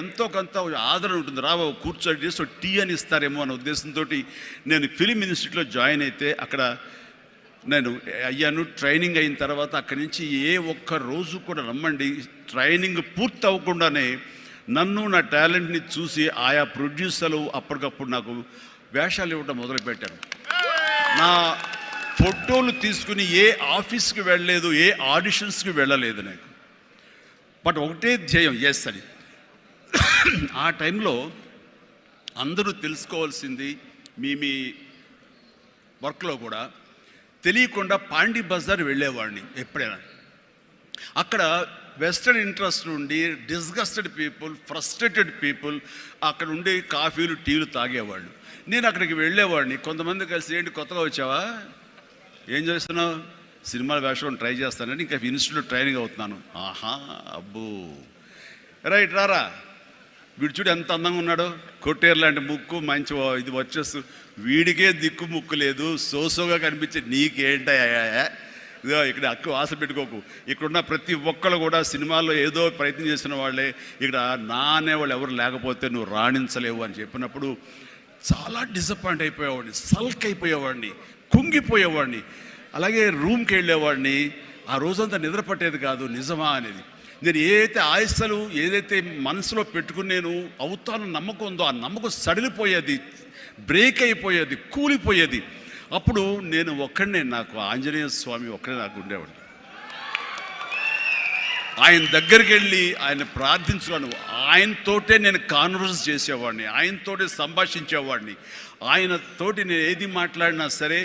ఎంతో కొంత ఆదరణ ఉంటుంది. రాబో కూర్చోటి చేసి టీ అని ఇస్తారేమో అనే ఉద్దేశంతో నేను ఫిలిం ఇన్స్టిట్యూట్లో జాయిన్ అయితే అక్కడ నేను అయ్యాను. ట్రైనింగ్ అయిన తర్వాత అక్కడి నుంచి ఏ ఒక్క రోజు కూడా రమ్మండి, ట్రైనింగ్ పూర్తి అవ్వకుండానే నన్ను నా టాలెంట్ని చూసి ఆయా ప్రొడ్యూసర్లు అప్పటికప్పుడు నాకు వేషాలు ఇవ్వడం మొదలుపెట్టారు. నా ఫోటోలు తీసుకుని ఏ ఆఫీస్కి వెళ్ళలేదు, ఏ ఆడిషన్స్కి వెళ్ళలేదు నాకు. బట్ ఒకటే ధ్యేయం, ఎస్ అని. ఆ టైంలో అందరూ తెలుసుకోవాల్సింది, మీ వర్క్లో కూడా తెలియకుండా పాండీ బజార్ వెళ్ళేవాడిని ఎప్పుడైనా. అక్కడ వెస్టర్న్ ఇంట్రెస్ట్ నుండి డిస్గస్టెడ్ పీపుల్, ఫ్రస్ట్రేటెడ్ పీపుల్ అక్కడ ఉండి కాఫీలు టీలు తాగేవాళ్ళు. నేను అక్కడికి వెళ్ళేవాడిని. కొంతమంది కలిసి, ఏంటి కొత్తగా వచ్చావా, ఏం చేస్తున్నావు, సినిమాల వేషం ట్రై చేస్తానని, ఇంకా ఇన్స్టిట్యూట్లో ట్రైనింగ్ అవుతున్నాను. ఆహా, అబ్బో, రైట్ రారా, వీడు చూడు ఎంత అందంగా ఉన్నాడు, కొట్టేరు లాంటి ముక్కు, మంచి ఇది వచ్చేస్తూ, వీడికే దిక్కు ముక్కు లేదు, సోసోగా కనిపించే నీకేంటయ్యా, ఇదో ఇక్కడ అక్కు ఆశ పెట్టుకోకు. ఇక్కడున్న ప్రతి ఒక్కరు కూడా సినిమాల్లో ఏదో ప్రయత్నం చేసిన వాళ్ళే, ఇక్కడ నా అనేవాళ్ళు ఎవరు లేకపోతే నువ్వు రాణించలేవు అని చెప్పినప్పుడు చాలా డిసప్పాయింట్ అయిపోయేవాడిని, సల్క్ అయిపోయేవాడిని, కుంగిపోయేవాడిని. అలాగే రూమ్కి వెళ్ళేవాడిని. ఆ రోజంతా నిద్ర పట్టేది కాదు. నిజమా అనేది, నేను ఏదైతే ఆశలు ఏదైతే మనసులో పెట్టుకుని నేను అవుతాను నమ్మకం ఉందో ఆ నమ్మకం సడిలిపోయేది, బ్రేక్ అయిపోయేది, కూలిపోయేది. అప్పుడు నేను ఒక్కడనే, నాకు ఆంజనేయ స్వామి ఒక్కడే నాకు ఉండేవాడు. ఆయన దగ్గరికి వెళ్ళి ఆయన ప్రార్థించున్నాను, ఆయనతోటే నేను కాన్వర్స్ చేసేవాడిని, ఆయనతోటే సంభాషించేవాడిని. ఆయనతోటి నేను ఏది మాట్లాడినా సరే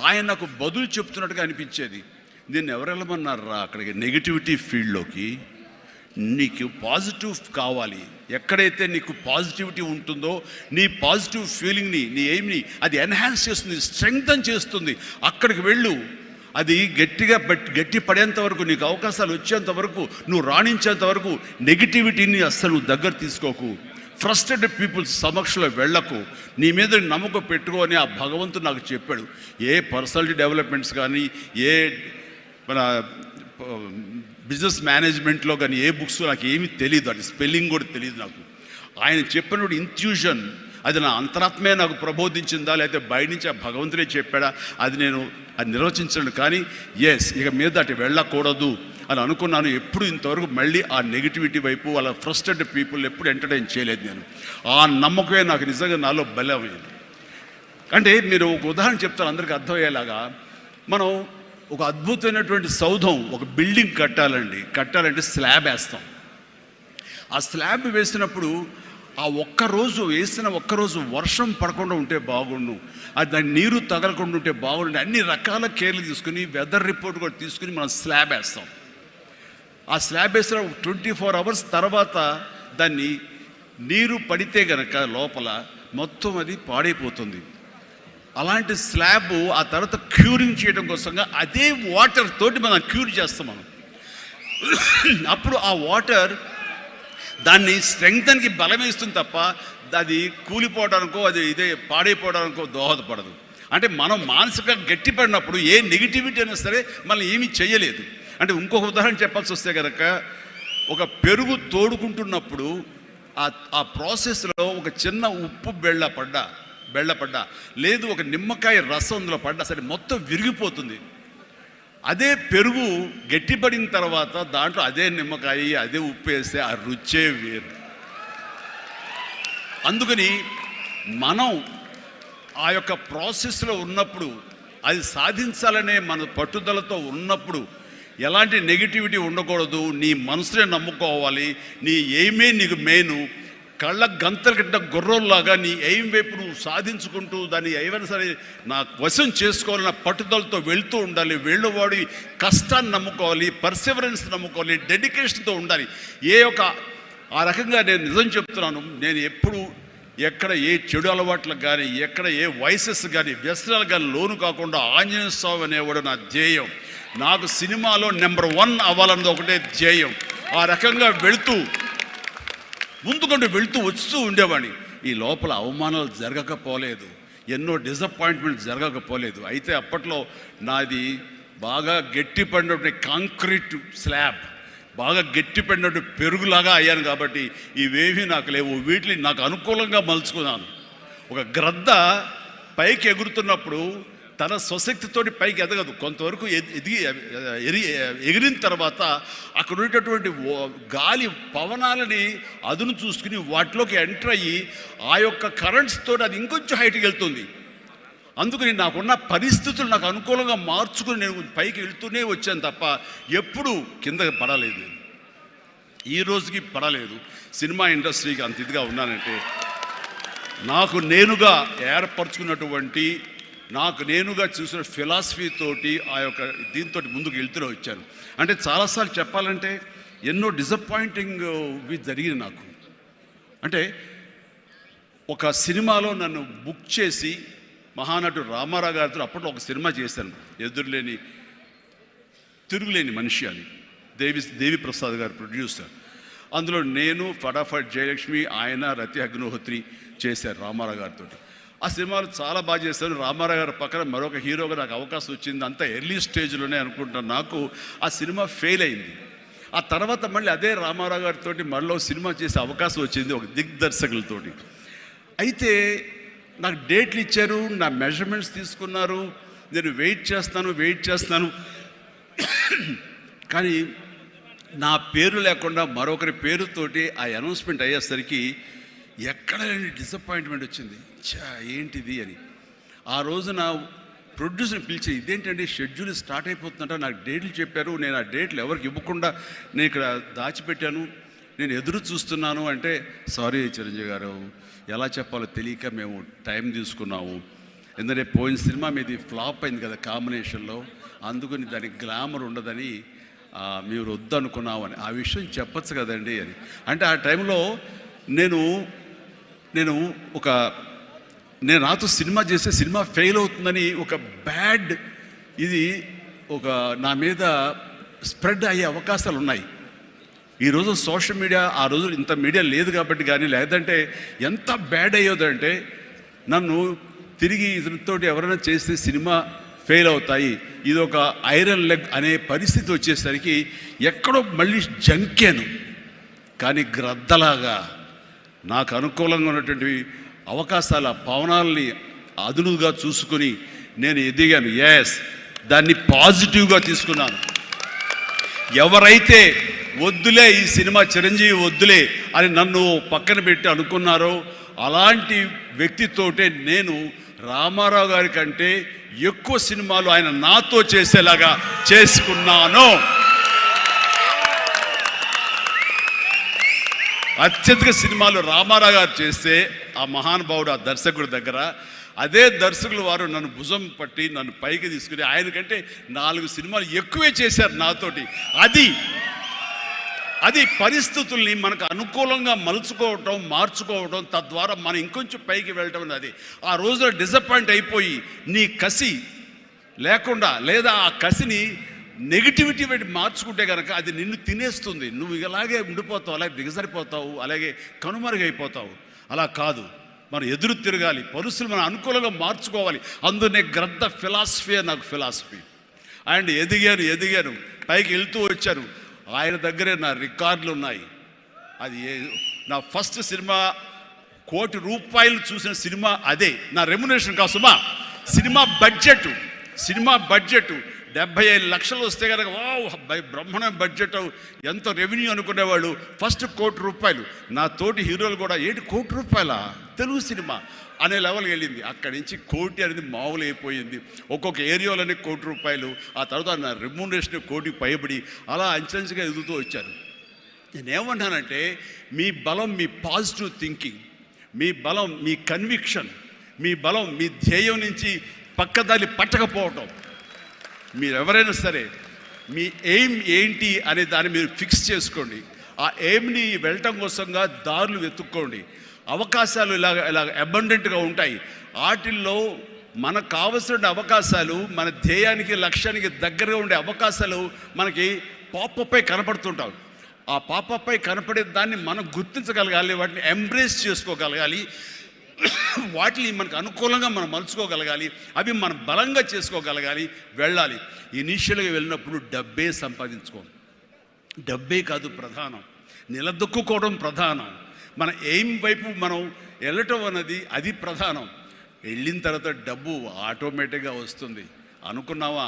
ఆయన నాకు బదులు చెప్తున్నట్టుగా అనిపించేది. నేను ఎవరు వెళ్ళమన్నారా అక్కడికి, నెగిటివిటీ ఫీల్డ్లోకి? నీకు పాజిటివ్ కావాలి. ఎక్కడైతే నీకు పాజిటివిటీ ఉంటుందో నీ పాజిటివ్ ఫీలింగ్ని, నీ ఎయిమ్ని అది ఎన్హాన్స్ చేస్తుంది, స్ట్రెంగ్తన్ చేస్తుంది. అక్కడికి వెళ్ళు. అది గట్టి పడేంత వరకు, నీకు అవకాశాలు వచ్చేంత వరకు, నువ్వు రాణించేంత వరకు నెగిటివిటీని అస్సలు దగ్గర తీసుకోకు. ఫ్రస్ట్రేటెడ్ పీపుల్స్ సమక్షంలో వెళ్ళకు. నీ మీద నమ్మకం పెట్టుకో అని ఆ భగవంతుడు నాకు చెప్పాడు. ఏ పర్సనాలిటీ డెవలప్మెంట్స్ కానీ, ఏ మన బిజినెస్ మేనేజ్మెంట్లో కానీ ఏ బుక్స్ నాకు ఏమీ తెలియదు, అది స్పెల్లింగ్ కూడా తెలియదు నాకు. ఆయన చెప్పినప్పుడు ఇంట్యూషన్, అది నా అంతరాత్మే నాకు ప్రబోధించిందా, లేకపోతే బయట నుంచి ఆ భగవంతుడే చెప్పాడా, అది నేను అది నిర్వచించను. కానీ ఎస్, ఇక మీద అటు వెళ్ళకూడదు అని అనుకున్నాను. ఎప్పుడు ఇంతవరకు మళ్ళీ ఆ నెగిటివిటీ వైపు, వాళ్ళ ఫ్రస్ట్రేటెడ్ పీపుల్ ఎప్పుడు ఎంటర్టైన్ చేయలేదు నేను. ఆ నమ్మకమే నాకు నిజంగా నాలో బలమైంది. అంటే మీరు ఒక ఉదాహరణ చెప్తాను అందరికీ అర్థమయ్యేలాగా. మనం ఒక అద్భుతమైనటువంటి సౌధం, ఒక బిల్డింగ్ కట్టాలంటే స్లాబ్ వేస్తాం. ఆ స్లాబ్ వేసినప్పుడు ఆ వేసిన ఒక్కరోజు వర్షం పడకుండా ఉంటే బాగుండు, అది దాని నీరు తగలకుండా ఉంటే బాగుండు, అన్ని రకాల కేర్లు తీసుకుని, వెదర్ రిపోర్ట్ కూడా తీసుకుని మనం స్లాబ్ వేస్తాం. ఆ స్లాబ్ వేసిన 24 అవర్స్ తర్వాత దాన్ని నీరు పడితే గనక లోపల మొత్తం అది పాడైపోతుంది. అలాంటి స్లాబ్ ఆ తర్వాత క్యూరింగ్ చేయడం కోసంగా అదే వాటర్ తోటి మనం క్యూర్ చేస్తాం మనం. అప్పుడు ఆ వాటర్ దాన్ని స్ట్రెంగ్తన్కి బలమేస్తుంది తప్ప అది కూలిపోవడానికో, అది పాడైపోవడానికో దోహదపడదు. అంటే మనం మానసికంగా గట్టిపడినప్పుడు ఏ నెగిటివిటీ అయినా సరే మనం ఏమీ చేయలేదు. అంటే ఇంకొక ఉదాహరణ చెప్పాల్సి వస్తే కనుక, ఒక పెరుగు తోడుకుంటున్నప్పుడు ఆ ప్రాసెస్లో ఒక చిన్న ఉప్పు బెళ్ళపడ్డా లేదు, ఒక నిమ్మకాయ రసం అందులో పడ్డా సరే మొత్తం విరిగిపోతుంది. అదే పెరుగు గట్టిపడిన తర్వాత దాంట్లో అదే నిమ్మకాయ, అదే ఉప్పు వేస్తే ఆ రుచే వేరు. అందుకని మనం ఆ యొక్క ప్రాసెస్లో ఉన్నప్పుడు, అది సాధించాలనే మన పట్టుదలతో ఉన్నప్పుడు ఎలాంటి నెగిటివిటీ ఉండకూడదు. నీ మనసునే నమ్ముకోవాలి. నీ ఎయిమే నీకు మెయిన్. కళ్ళ గంతలు కట్టిన గుర్రంలాగా నీ ఎయిమ్ వైపు నువ్వు సాధించుకుంటూ దాన్ని ఏమైనా సరే నా వశం చేసుకోవాలన్న పట్టుదలతో వెళ్తూ ఉండాలి. వెళ్ళేవాడి కష్టాన్ని నమ్ముకోవాలి, పర్సివరెన్స్ నమ్ముకోవాలి, డెడికేషన్తో ఉండాలి. ఆ రకంగా నేను నిజం చెప్తున్నాను. నేను ఎప్పుడు ఎక్కడ ఏ చెడు అలవాట్లకు కానీ, ఎక్కడ ఏ వయసెస్ కానీ, వ్యసనాలు కానీ లోను కాకుండా ఆంజనేయ స్వామి అనేవాడు నా ధ్యేయం. నాకు సినిమాలో నెంబర్ 1 అవ్వాలన్నది ఒకటే ధ్యేయం. ఆ రకంగా ముందుకుంటూ వస్తూ ఉండేవాడిని. ఈ లోపల అవమానాలు జరగకపోలేదు, ఎన్నో డిసప్పాయింట్మెంట్స్ జరగకపోలేదు. అయితే అప్పట్లో నాది బాగా గట్టిపడినటువంటి కాంక్రీట్ స్లాబ్, బాగా గట్టి పడినట్టు పెరుగులాగా అయ్యాను. కాబట్టి ఇవేవి నాకు లేవు, వీటిని నాకు అనుకూలంగా మలుచుకున్నాను. ఒక గ్రద్ద పైకి ఎగురుతున్నప్పుడు తన స్వశక్తితోటి పైకి ఎదగదు. కొంతవరకు ఎగిరిన తర్వాత అక్కడ ఉండేటటువంటి గాలి పవనాలని అదును చూసుకుని వాటిలోకి ఎంటర్ అయ్యి ఆ యొక్క కరెంట్స్ తోటి అది ఇంకొంచెం హైట్కి వెళ్తుంది. అందుకని నాకున్న పరిస్థితులు నాకు అనుకూలంగా మార్చుకుని నేను పైకి వెళ్తూనే వచ్చాను తప్ప ఎప్పుడు కిందకి పడలేదు. ఈ రోజుకి పడలేదు. సినిమా ఇండస్ట్రీకి అంత ఇదిగా ఉన్నానంటే నాకు నేనుగా ఏర్పరచుకున్నటువంటి, నాకు నేనుగా చూసిన ఫిలాసఫీ తోటి ఆ యొక్క దీంతో ముందుకు వెళ్తూనే వచ్చాను. అంటే చాలాసార్లు చెప్పాలంటే ఎన్నో డిసప్పాయింటింగ్ జరిగింది నాకు. అంటే ఒక సినిమాలో నన్ను బుక్ చేసి మహానటుడు రామారావు గారితో అప్పట్లో ఒక సినిమా చేశాను, ఎదురులేని తిరుగులేని మనిషి అని. దేవి ప్రసాద్ గారు ప్రొడ్యూసర్. అందులో నేను, ఫటాఫట్ జయలక్ష్మి, ఆయన, రతి అగ్నిహోత్రి చేశారు రామారావు గారితో. ఆ సినిమాలు చాలా బాగా చేశాను. రామారావు గారి పక్కన మరొక హీరోగా నాకు అవకాశం వచ్చింది. అంతా ఎర్లీ స్టేజ్లోనే అనుకుంటాను. నాకు ఆ సినిమా ఫెయిల్ అయింది. ఆ తర్వాత మళ్ళీ అదే రామారావు గారితో మళ్ళీ సినిమా చేసే అవకాశం వచ్చింది ఒక దిగ్దర్శకులతోటి. అయితే నాకు డేట్లు ఇచ్చారు, నా మెజర్మెంట్స్ తీసుకున్నారు, నేను వెయిట్ చేస్తాను. కానీ నా పేరు లేకుండా మరొకరి పేరుతోటి ఆ అనౌన్స్మెంట్ అయ్యేసరికి ఎక్కడ డిసప్పాయింట్మెంట్ వచ్చింది. ఏంటిది అని ఆ రోజున ప్రొడ్యూసర్ని పిలిచి, ఇదేంటంటే షెడ్యూల్ స్టార్ట్ అయిపోతుందంట, నాకు డేట్లు చెప్పారు, నేను ఆ డేట్లు ఎవరికి ఇవ్వకుండా నేను ఇక్కడ దాచిపెట్టాను, నేను ఎదురు చూస్తున్నాను అంటే, సారీ చిరంజీవి గారు, ఎలా చెప్పాలో తెలియక మేము టైం తీసుకున్నాము. ఎందుకంటే పోయిన సినిమా మీది ఫ్లాప్ అయింది కదా కాంబినేషన్లో, అందుకని దానికి గ్లామర్ ఉండదని మీరు వద్దనుకున్నావు అని. ఆ విషయం చెప్పచ్చు కదండి అని అంటే, ఆ టైంలో నేను నాతో సినిమా చేస్తే సినిమా ఫెయిల్ అవుతుందని ఒక బ్యాడ్ ఇది ఒక నా మీద స్ప్రెడ్ అయ్యే అవకాశాలు ఉన్నాయి. ఈరోజు సోషల్ మీడియా, ఆ రోజు ఇంత మీడియా లేదు కాబట్టి కానీ, లేదంటే ఎంత బ్యాడ్ అయ్యేదంటే నన్ను తిరిగి ఇతనితోటి ఎవరైనా చేస్తే సినిమా ఫెయిల్ అవుతాయి, ఇది ఒక ఐరన్ లెగ్ అనే పరిస్థితి వచ్చేసరికి ఎక్కడో మళ్ళీ జంకాను. కానీ గ్రద్దలాగా నాకు అనుకూలంగా ఉన్నటువంటి అవకాశాల పవనాల్ని అదునుగా చూసుకుని నేను ఎదిగాను. దాన్ని పాజిటివ్గా తీసుకున్నాను. ఎవరైతే వద్దులే ఈ సినిమా చిరంజీవి వద్దులే అని నన్ను పక్కన పెట్టి అనుకున్నారో అలాంటి వ్యక్తితోటే నేను రామారావు గారి కంటే ఎక్కువ సినిమాలు ఆయన నాతో చేసేలాగా చేసుకున్నాను. అత్యధిక సినిమాలు రామారావు గారు చేస్తే ఆ మహానుభావుడు ఆ దర్శకుడి దగ్గర, అదే దర్శకులు వారు నన్ను భుజం పట్టి నన్ను పైకి తీసుకుని ఆయన కంటే 4 సినిమాలు ఎక్కువే చేశారు నాతోటి. అది పరిస్థితుల్ని మనకు అనుకూలంగా మలుచుకోవటం, మార్చుకోవటం, తద్వారా మనం ఇంకొంచెం పైకి వెళ్ళటం అనేది. ఆ రోజులో డిసప్పాయింట్ అయిపోయి నీ కసి లేకుండా, లేదా ఆ కసిని నెగిటివిటీ పెట్టి మార్చుకుంటే కనుక అది నిన్ను తినేస్తుంది. నువ్వు ఇలాగే ఉండిపోతావు, అలాగే దిగజరిపోతావు, అలాగే కనుమరుగైపోతావు. అలా కాదు, మనం ఎదురు తిరగాలి, పరిస్థితులు మనం అనుకూలంగా మార్చుకోవాలి. అందునే గ్రద్ద ఫిలాసఫీ నాకు ఫిలాసఫీ. అండ్ ఎదిగాను, పైకి వెళ్తూ వచ్చాను. ఆయన దగ్గరే నా రికార్డులు ఉన్నాయి. అది నా ఫస్ట్ సినిమా ₹1 కోటి చూసిన సినిమా అదే. నా రెమ్యునరేషన్ కాదు సుమా, సినిమా బడ్జెట్ 75 లక్షలు వస్తే కనుక బ్రహ్మాండమైన బడ్జెట్, ఎంతో రెవెన్యూ అనుకునేవాళ్ళు. ఫస్ట్ ₹1 కోటి. నా తోటి హీరోలు కూడా ₹1 కోటి తెలుగు సినిమా అనే లెవెల్కి వెళ్ళింది. అక్కడి నుంచి కోటి అనేది మామూలు అయిపోయింది. ఒక్కొక్క ఏరియాలోనే ₹1 కోటి. ఆ తర్వాత నా రెమ్యునరేషన్ ₹1 కోటి పైబడి అలా అంచెంచుగా ఎదుగుతూ వచ్చాను. నేనేమంటానంటే, మీ బలం మీ పాజిటివ్ థింకింగ్, మీ బలం మీ కన్విక్షన్, మీ బలం మీ ధ్యేయం నుంచి పక్కదారి పట్టకపోవటం. మీరు ఎవరైనా సరే మీ ఎయిమ్ ఏంటి అనే దాన్ని మీరు ఫిక్స్ చేసుకోండి. ఆ ఎయిమ్ని వెళ్ళటం కోసంగా దారులు వెతుక్కోండి. అవకాశాలు ఇలాగ అబండెంట్గా ఉంటాయి. వాటిల్లో మనకు కావలసిన అవకాశాలు, మన ధ్యేయానికి లక్ష్యానికి దగ్గరగా ఉండే అవకాశాలు మనకి పాపపై కనపడుతుంటాం. ఆ పాపపై కనపడే దాన్ని మనం గుర్తించగలగాలి, వాటిని ఎంబ్రేస్ చేసుకోగలగాలి, వాటిని మనకు అనుకూలంగా మనం మలుచుకోగలగాలి, అవి మనం బలంగా చేసుకోగలగాలి, వెళ్ళాలి. ఇనీషియల్గా వెళ్ళినప్పుడు డబ్బే సంపాదించుకోం. డబ్బే కాదు ప్రధానం, నిలదొక్కుకోవడం ప్రధానం, మన ఎయిమ్ వైపు మనం వెళ్ళటం అన్నది అది ప్రధానం. వెళ్ళిన తర్వాత డబ్బు ఆటోమేటిక్గా వస్తుంది. అనుకున్నావా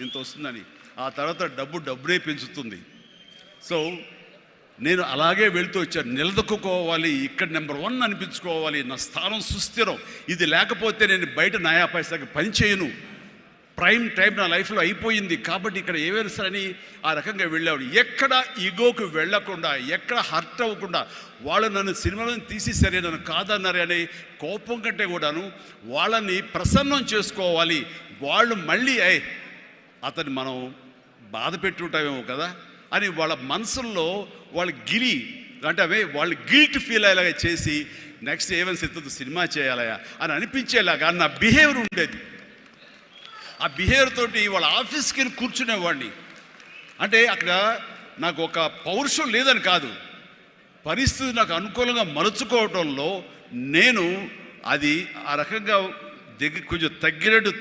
ఇంత వస్తుందని? ఆ తర్వాత డబ్బునే పెంచుతుంది. సో నేను అలాగే వెళ్తూ వచ్చాను. నిలదొక్కుకోవాలి, ఇక్కడ నెంబర్ 1 అనిపించుకోవాలి, నా స్థానం సుస్థిరం, ఇది లేకపోతే నేను బయట నయా పైసాకి పని చేయను, ప్రైమ్ టైం నా లైఫ్లో అయిపోయింది, కాబట్టి ఇక్కడ ఏమైనా సరే అని ఆ రకంగా వెళ్ళాడు. ఎక్కడ ఈగోకి వెళ్ళకుండా, ఎక్కడ హర్ట్ అవ్వకుండా, వాళ్ళు నన్ను సినిమాలను తీసేసరే, నన్ను కాదన్నారే అనే కోపం కంటే కూడాను వాళ్ళని ప్రసన్నం చేసుకోవాలి. వాళ్ళు మళ్ళీ అతన్ని మనం బాధ పెట్టుంటామేమో కదా అని వాళ్ళ మనసుల్లో వాళ్ళు వాళ్ళు గిల్ట్ ఫీల్ అయ్యేలాగా చేసి నెక్స్ట్ ఏమైనా సిద్ధతో సినిమా చేయాలయా అని అనిపించేలాగా నా బిహేవియర్ ఉండేది. ఆ బిహేవియర్ తోటి వాళ్ళ ఆఫీస్కి వెళ్ళి కూర్చునేవాడిని. అంటే అక్కడ నాకు ఒక పౌరుషం లేదని కాదు, పరిస్థితి నాకు అనుకూలంగా మలుచుకోవటంలో నేను అది ఆ రకంగా కొంచెం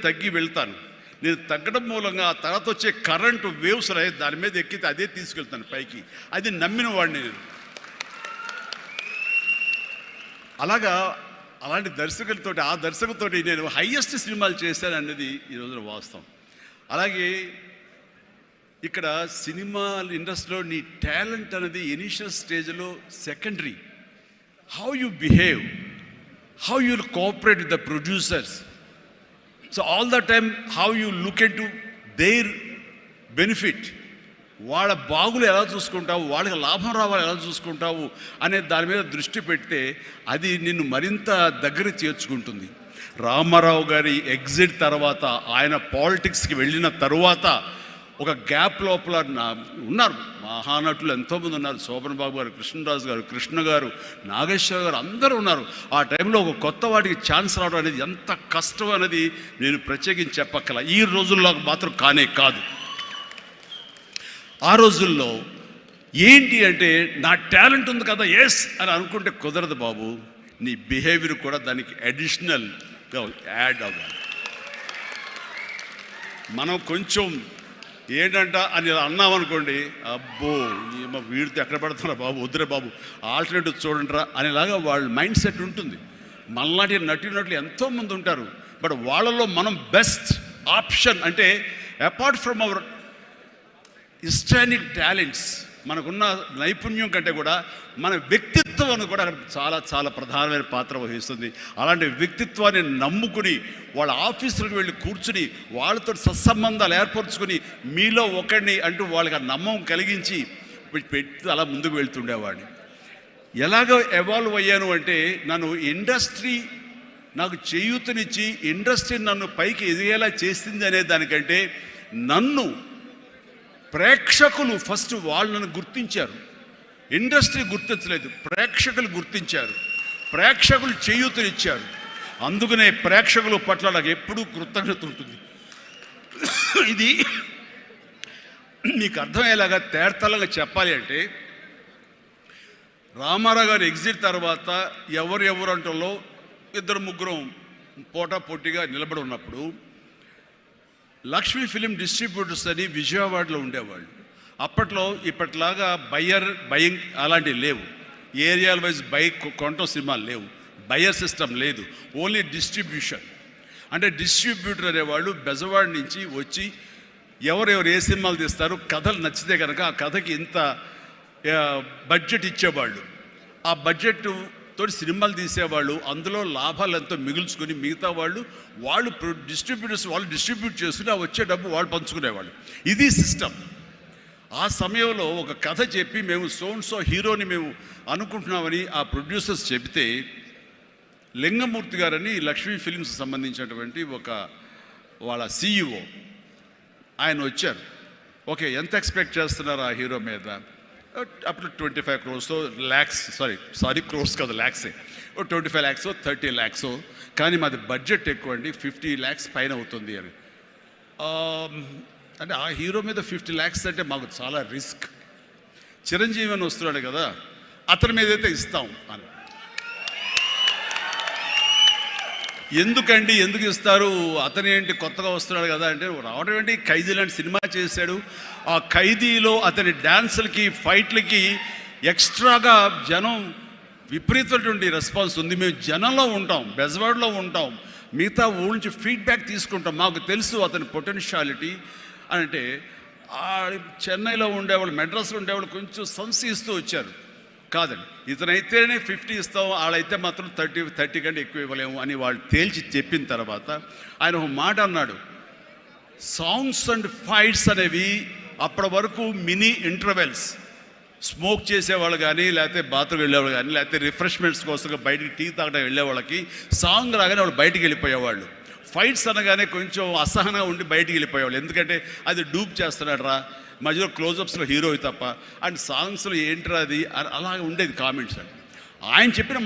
తగ్గి వెళ్తాను. నేను తగ్గడం మూలంగా ఆ తర్వాత వచ్చే కరెంటు వేవ్స్ దాని మీద ఎక్కితే అదే తీసుకెళ్తాను పైకి. అది నమ్మిన వాడిని నేను. అలాంటి దర్శకులతోటి, ఆ దర్శకులతోటి నేను హైయెస్ట్ సినిమాలు చేశాను అన్నది ఈ రోజున వాస్తవం. అలాగే ఇక్కడ సినిమా ఇండస్ట్రీలో నీ టాలెంట్ అనేది ఇనిషియల్ స్టేజ్లో secondary. How you behave, how you cooperate with the producers. So all the time how you look in to their benefit, వాళ్ళ బాగులు ఎలా చూసుకుంటావు, వాళ్ళకి లాభం రావాలి ఎలా చూసుకుంటావు అనే దాని మీద దృష్టి పెడితే అది నిన్ను మరింత దగ్గర చేర్చుకుంటుంది. రామారావు గారి ఎగ్జిట్ తర్వాత, ఆయన పాలిటిక్స్కి వెళ్ళిన తరువాత ఒక గ్యాప్ లోపల ఉన్నారు మహానటులు ఎంతోమంది ఉన్నారు. శోభన్ బాబు గారు, కృష్ణరాజు గారు, కృష్ణ గారు, నాగేశ్వర గారు, అందరూ ఉన్నారు. ఆ టైంలో ఒక కొత్త వాటికి ఛాన్స్ రావడం అనేది ఎంత కష్టం అనేది నేను ప్రత్యేకించి చెప్పక్కల. ఈ రోజుల్లో మాత్రం కానే కాదు. ఆ రోజుల్లో ఏంటి అంటే నా టాలెంట్ ఉంది కదా ఎస్ అని అనుకుంటే కుదరదు బాబు. నీ బిహేవియర్ కూడా దానికి అడిషనల్గా యాడ్ అవ్వాలి. మనం కొంచెం ఏంటంట అని అన్నామనుకోండి, అబ్బో వీడితో ఎక్కడ పడుతున్నా బాబు, వద్దురే బాబు, ఆల్టర్నేటివ్ చూడండిరా అనేలాగా వాళ్ళ మైండ్ సెట్ ఉంటుంది. మనలాంటి నటులు ఎంతోమంది ఉంటారు. బట్ వాళ్ళలో మనం బెస్ట్ ఆప్షన్ అంటే అపార్ట్ ఫ్రమ్ అవర్ హిస్టానిక్ టాలెంట్స్, మనకున్న నైపుణ్యం కంటే కూడా మన వ్యక్తిత్వం అని కూడా చాలా చాలా ప్రధానమైన పాత్ర వహిస్తుంది. అలాంటి వ్యక్తిత్వాన్ని నమ్ముకుని వాళ్ళ ఆఫీసులకు వెళ్ళి కూర్చుని వాళ్ళతో సత్సంబంధాలు ఏర్పరచుకుని మీలో ఒకడిని అంటూ వాళ్ళకి ఆ నమ్మకం కలిగించి పెట్టి అలా ముందుకు వెళ్తుండేవాడిని. ఎలాగో ఎవాల్వ్ అయ్యాను అంటే నన్ను ఇండస్ట్రీ నాకు చేయూతనిచ్చి ఇండస్ట్రీ నన్ను పైకి ఎదిగేలా చేసింది అనే దానికంటే నన్ను ప్రేక్షకులు ఫస్ట్ వాళ్ళను గుర్తించారు. ఇండస్ట్రీ గుర్తించలేదు, ప్రేక్షకులు గుర్తించారు, ప్రేక్షకులు చేయూతనిచ్చారు. అందుకనే ప్రేక్షకుల పట్ల నాకు ఎప్పుడూ కృతజ్ఞత ఉంటుంది. ఇది మీకు అర్థమయ్యేలాగా తేటతెల్లంగా చెప్పాలి అంటే, రామారావు గారు ఎగ్జిట్ తర్వాత ఎవరు అంటలో 2-3 పోటాపోటీగా నిలబడి ఉన్నప్పుడు లక్ష్మీ ఫిలిం డిస్ట్రిబ్యూటర్స్ అని విజయవాడలో ఉండేవాళ్ళు. అప్పట్లో ఇప్పట్లాగా బయింగ్ అలాంటివి లేవు. ఏరియాల వైజ్ కొనటం సినిమాలు లేవు, బయర్ సిస్టమ్ లేదు, ఓన్లీ డిస్ట్రిబ్యూషన్. అంటే డిస్ట్రిబ్యూటర్ అనేవాళ్ళు బెజవాడ నుంచి వచ్చి ఎవరెవరు ఏ సినిమాలు తీస్తారు, కథలు నచ్చితే కనుక ఆ కథకి ఇంత బడ్జెట్ ఇచ్చేవాళ్ళు. ఆ బడ్జెట్ తోటి సినిమాలు తీసేవాళ్ళు, అందులో లాభాలు ఎంతో మిగుల్చుకొని మిగతా వాళ్ళు డిస్ట్రిబ్యూటర్స్ వాళ్ళు డిస్ట్రిబ్యూట్ చేసుకుని ఆ వచ్చే డబ్బు వాళ్ళు పంచుకునేవాళ్ళు. ఇది సిస్టమ్. ఆ సమయంలో ఒక కథ చెప్పి మేము సో హీరోని మేము అనుకుంటున్నామని ఆ ప్రొడ్యూసర్స్ చెబితే లింగమూర్తి గారని లక్ష్మీ ఫిలిమ్స్ సంబంధించినటువంటి వాళ్ళ CEO ఆయన వచ్చారు. ఓకే, ఎంత ఎక్స్పెక్ట్ చేస్తున్నారు ఆ హీరో మీద? అప్పుడు 25 crores lakhs, సారీ క్రోర్స్ కాదు, ల్యాక్సే, 25 lakhs 30 lakhs, కానీ మాది బడ్జెట్ ఎక్కువ అండి, 50 lakhs పైన అవుతుంది అని. అంటే ఆ హీరో మీద 50 lakhs అంటే మాకు చాలా రిస్క్. చిరంజీవి అని వస్తున్నాడు కదా, అతని మీద అయితే ఇస్తాం అని. ఎందుకండి ఎందుకు ఇస్తారు, అతను ఏంటి కొత్తగా వస్తున్నాడు కదా అంటే, రావడం ఏంటి, ఖైదీ లాంటి సినిమా చేశాడు. ఆ ఖైదీలో అతని డ్యాన్సులకి ఫైట్లకి ఎక్స్ట్రాగా జనం విపరీతమైనటువంటి రెస్పాన్స్ ఉంది. మేము జనంలో ఉంటాం, బెజవాడలో ఉంటాం, మిగతా ఊళ్ళ నుంచి ఫీడ్బ్యాక్ తీసుకుంటాం, మాకు తెలుసు అతని పొటెన్షియాలిటీ అని. అంటే చెన్నైలో ఉండేవాళ్ళు, మెడ్రాస్లో ఉండేవాళ్ళు కొంచెం సంశయిస్తూ వచ్చారు. కాదండి, ఇతనైతేనే 50 ఇస్తాం, వాళ్ళైతే మాత్రం 30 కంటే ఎక్కువ ఇవ్వలేము అని వాళ్ళు తేల్చి చెప్పిన తర్వాత ఆయన ఒక మాట అన్నాడు, సాంగ్స్ అండ్ ఫైట్స్ అనేవి అప్పటి వరకు మినీ ఇంటర్వెల్స్, స్మోక్ చేసేవాళ్ళు కానీ, లేకపోతే బాత్రూమ్ వెళ్ళేవాళ్ళు కానీ, లేకపోతే రిఫ్రెష్మెంట్స్ కోసం బయటికి టీ తాగడం వెళ్ళేవాళ్ళకి సాంగ్ రాగానే వాళ్ళు బయటికి వెళ్ళిపోయేవాళ్ళు. ఫైట్స్ అనగానే కొంచెం అసహనంగా ఉండి బయటికి వెళ్ళిపోయేవాళ్ళు, ఎందుకంటే అది డూప్ చేస్తున్నాడు రా, మధ్యలో క్లోజప్స్లో హీరో తప్ప, అండ్ సాంగ్స్లో ఏంట్రా అది, అలాగే ఉండేది కామెంట్స్ అండి. ఆయన చెప్పిన